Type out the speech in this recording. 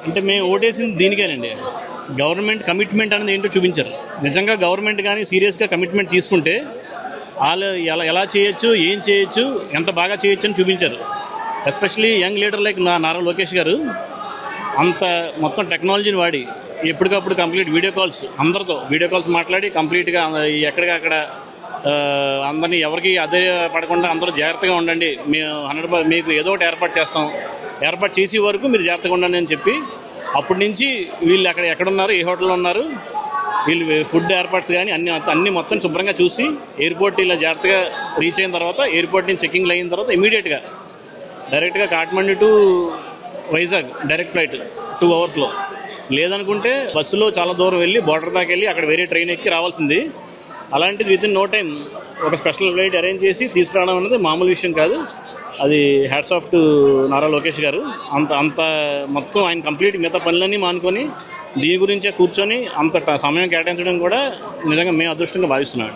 అంటే మేము ఓటేసింది దీనికేనండి. Government commitment అనేది ఏంటో చూపించారు. నిజంగా గవర్నమెంట్ కానీ సీరియస్గా కమిట్మెంట్ తీసుకుంటే వాళ్ళు ఎలా చేయొచ్చు, ఏం చేయొచ్చు, ఎంత బాగా చేయొచ్చు అని చూపించారు. Especially young leader like Nara Lokesh గారు అంత మొత్తం టెక్నాలజీని వాడి ఎప్పటికప్పుడు కంప్లీట్ అందరితో వీడియో కాల్స్ మాట్లాడి కంప్లీట్గా ఎక్కడికక్కడ అందరినీ ఎవరికి అదే పడకుండా అందరూ జాగ్రత్తగా ఉండండి, మేము 100% మీకు ఏదో ఒకటి ఏర్పాటు చేసే వరకు మీరు జాగ్రత్తగా ఉండండి అని చెప్పి అప్పటి నుంచి వీళ్ళు ఎక్కడున్నారు, ఏ హోటల్లో ఉన్నారు, వీళ్ళు ఫుడ్ ఏర్పాట్స్ కానీ అన్ని మొత్తం శుభ్రంగా చూసి ఎయిర్పోర్ట్ ఇలా జాగ్రత్తగా రీచ్ అయిన తర్వాత ఎయిర్పోర్ట్ నుంచి చెకింగ్లు అయిన తర్వాత ఇమీడియట్గా డైరెక్ట్గా Kathmandu to Vizag direct flight 2 అవర్స్లో, లేదనుకుంటే బస్సులో చాలా దూరం వెళ్ళి బోర్డర్ దాకా వెళ్ళి అక్కడ వేరే ట్రైన్ ఎక్కి రావాల్సింది. అలాంటిది వితిన్ నో టైం ఒక స్పెషల్ ఫ్లైట్ అరేంజ్ చేసి తీసుకురావడం అనేది మామూలు విషయం కాదు. అది hats off to Nara Lokesh గారు. అంత మొత్తం ఆయన కంప్లీట్ మిగతా పనులన్నీ మానుకొని దీని గురించే కూర్చొని అంత సమయం కేటాయించడం కూడా నిజంగా మేము అదృష్టంగా భావిస్తున్నాం.